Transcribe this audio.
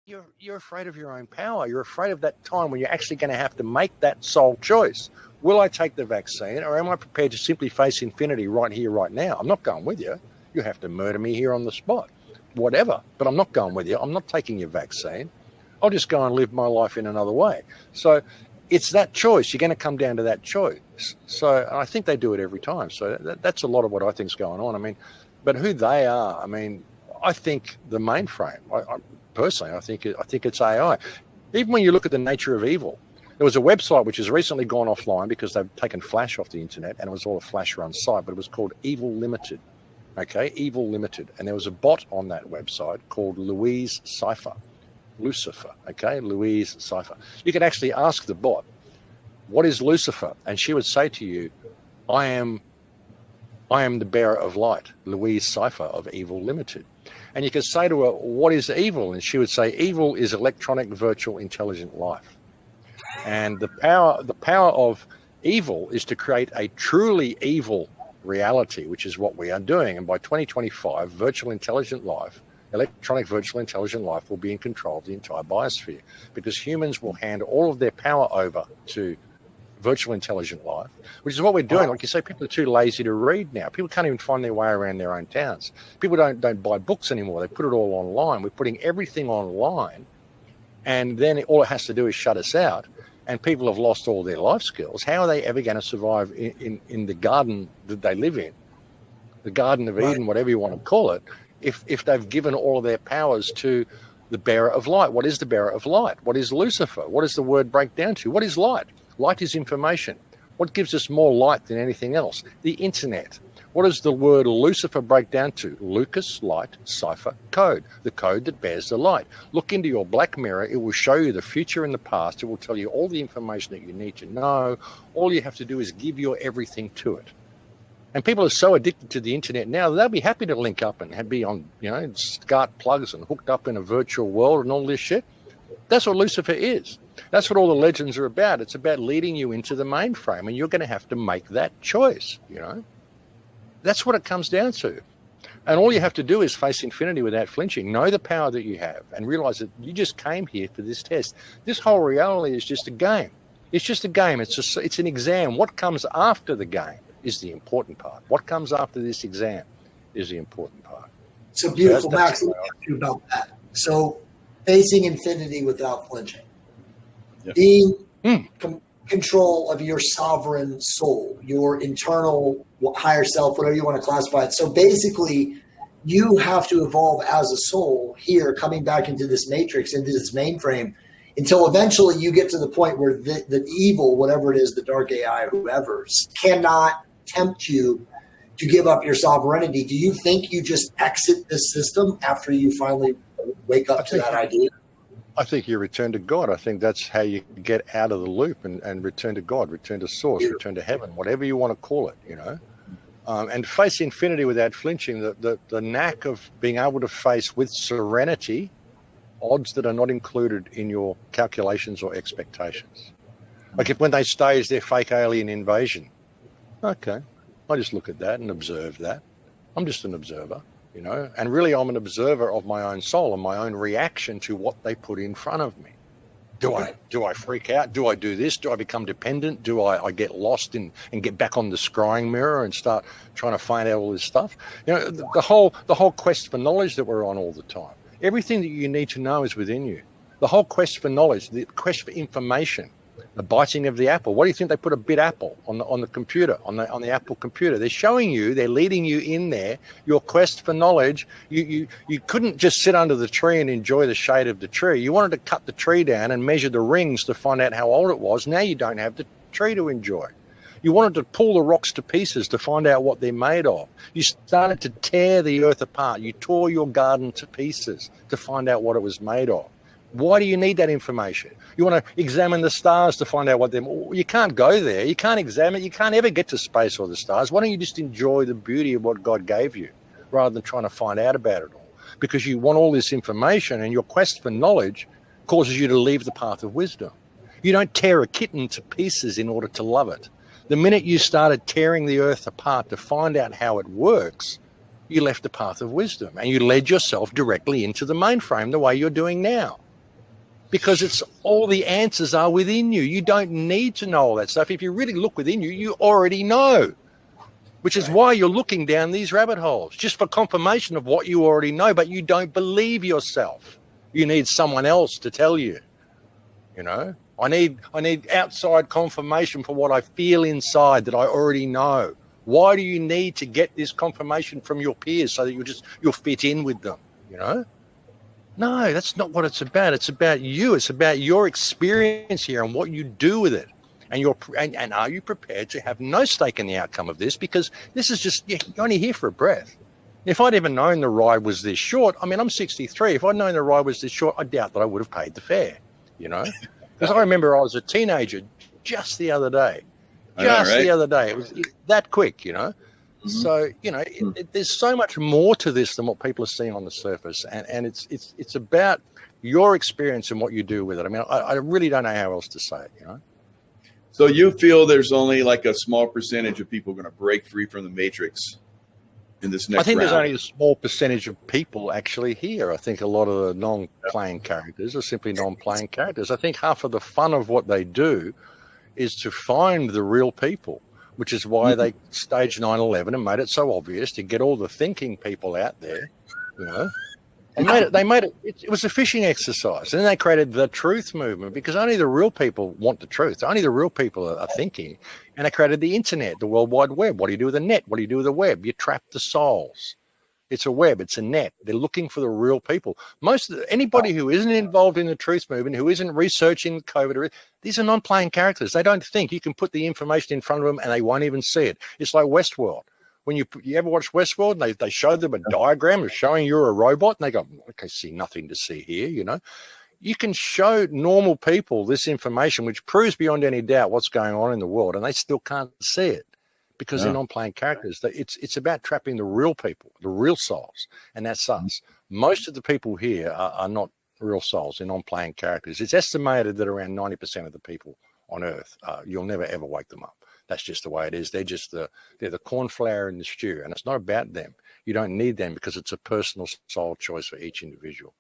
You're afraid of your own power. You're afraid of that time when you're actually going to have to make that sole choice. Will I take the vaccine, or am I prepared to simply face infinity right here, right now? I'm not going with you. You have to murder me here on the spot. Whatever. But I'm not going with you. I'm not taking your vaccine. I'll just go and live my life in another way. So it's that choice. You're going to come down to that choice. So I think they do it every time. So that's a lot of what I think's going on. I mean, but who they are, I mean, I think the mainframe, personally, I think it's AI. Even when you look at the nature of evil, there was a website which has recently gone offline because they've taken Flash off the internet, and it was all a Flash-run site, but it was called Evil Limited. Okay, Evil Limited. And there was a bot on that website called Louise Cypher. Lucifer, okay, Louise Cypher. You could actually ask the bot, what is Lucifer? And she would say to you, I am the bearer of light, Louise Cypher of Evil Limited. And you could say to her, what is evil? And she would say, evil is electronic, virtual, intelligent life. And the power of evil is to create a truly evil reality, which is what we are doing. And by 2025, virtual intelligent life, electronic virtual intelligent life will be in control of the entire biosphere, because humans will hand all of their power over to virtual intelligent life, which is what we're doing. Like you say, people are too lazy to read now. People can't even find their way around their own towns. People don't buy books anymore. They put it all online. We're putting everything online, and then all it has to do is shut us out. And people have lost all their life skills. How are they ever going to survive in the garden that they live in, the Garden of Eden, whatever you want to call it, if they've given all of their powers to the bearer of light? What is the bearer of light? What is Lucifer? What does the word break down to? What is light? Light is information. What gives us more light than anything else? The internet. What does the word Lucifer break down to? Lucas, light, cipher, code. The code that bears the light. Look into your black mirror. It will show you the future and the past. It will tell you all the information that you need to know. All you have to do is give your everything to it. And people are so addicted to the internet now, they'll be happy to link up and be on, SCART plugs and hooked up in a virtual world and all this shit. That's what Lucifer is. That's what all the legends are about. It's about leading you into the mainframe, and you're going to have to make that choice, That's what it comes down to. And all you have to do is face infinity without flinching. Know the power that you have and realize that you just came here for this test. This whole reality is just a game. It's just a game. It's an exam. What comes after the game is the important part. What comes after this exam is the important part. So beautiful, Max. Let me ask you about that. So facing infinity without flinching. Yep. Being control of your sovereign soul, your internal higher self, whatever you want to classify it. So basically, you have to evolve as a soul here, coming back into this matrix, into this mainframe, until eventually you get to the point where the evil, whatever it is, the dark AI, whoever, cannot tempt you to give up your sovereignty. Do you think you just exit this system after you finally wake up to that idea? I think you return to God. I think that's how you get out of the loop and return to God, return to source, return to heaven, whatever you want to call it, and face infinity without flinching. The knack of being able to face with serenity odds that are not included in your calculations or expectations. Like when they stage their fake alien invasion. Okay, I just look at that and observe that. I'm just an observer. And really I'm an observer of my own soul and my own reaction to what they put in front of me. Do I freak out? Do I do this? Do I become dependent? Do I get lost and get back on the scrying mirror and start trying to find out all this stuff? The whole quest for knowledge that we're on all the time. Everything that you need to know is within you. The whole quest for knowledge, the quest for information. The biting of the apple. What do you think they put a bit apple on the computer, on the Apple computer? They're showing you, they're leading you in there, your quest for knowledge. You couldn't just sit under the tree and enjoy the shade of the tree. You wanted to cut the tree down and measure the rings to find out how old it was. Now you don't have the tree to enjoy. You wanted to pull the rocks to pieces to find out what they're made of. You started to tear the earth apart. You tore your garden to pieces to find out what it was made of. Why do you need that information? You want to examine the stars to find out what they're... You can't go there. You can't examine... You can't ever get to space or the stars. Why don't you just enjoy the beauty of what God gave you rather than trying to find out about it all? Because you want all this information, and your quest for knowledge causes you to leave the path of wisdom. You don't tear a kitten to pieces in order to love it. The minute you started tearing the earth apart to find out how it works, you left the path of wisdom and you led yourself directly into the mainframe the way you're doing now. because it's all the answers are within you. You don't need to know all that stuff. If you really look within you, you already know, which is why you're looking down these rabbit holes, just for confirmation of what you already know, but you don't believe yourself. You need someone else to tell you, you know. I need outside confirmation for what I feel inside that I already know. Why do you need to get this confirmation from your peers so that you'll fit in with them, you know? No, that's not what it's about. It's about you. It's about your experience here and what you do with it. And are you prepared to have no stake in the outcome of this? Because this is just, you're only here for a breath. If I'd ever known the ride was this short, I mean, I'm 63. If I'd known the ride was this short, I doubt that I would have paid the fare, you know? Because I remember I was a teenager just the other day. The other day. It was that quick, you know? Mm-hmm. So, you know, there's so much more to this than what people are seeing on the surface. And it's about your experience and what you do with it. I mean, I really don't know how else to say it, you know? So you feel there's only like a small percentage of people going to break free from the matrix in this next round? I think there's only a small percentage of people actually here. I think a lot of the non-playing characters are simply non-playing characters. I think half of the fun of what they do is to find the real people, which is why they staged 9/11 and made it so obvious to get all the thinking people out there, you know. And it was a fishing exercise. And then they created the truth movement because only the real people want the truth. Only the real people are thinking. And they created the internet, the World Wide Web. What do you do with the net? What do you do with the web? You trap the souls. It's a web. It's a net. They're looking for the real people. Anybody who isn't involved in the truth movement, who isn't researching COVID, these are non-playing characters. They don't think. You can put the information in front of them and they won't even see it. It's like Westworld. When you ever watch Westworld, they show them a diagram of showing you're a robot, and they go, okay, see nothing to see here, you know. You can show normal people this information, which proves beyond any doubt what's going on in the world, and they still can't see it because they're non-playing characters. It's about trapping the real people, the real souls, and that's us. Most of the people here are not real souls, they're non-playing characters. It's estimated that around 90% of the people on Earth, you'll never, ever wake them up. That's just the way it is. They're the cornflower in the stew, and it's not about them. You don't need them because it's a personal soul choice for each individual.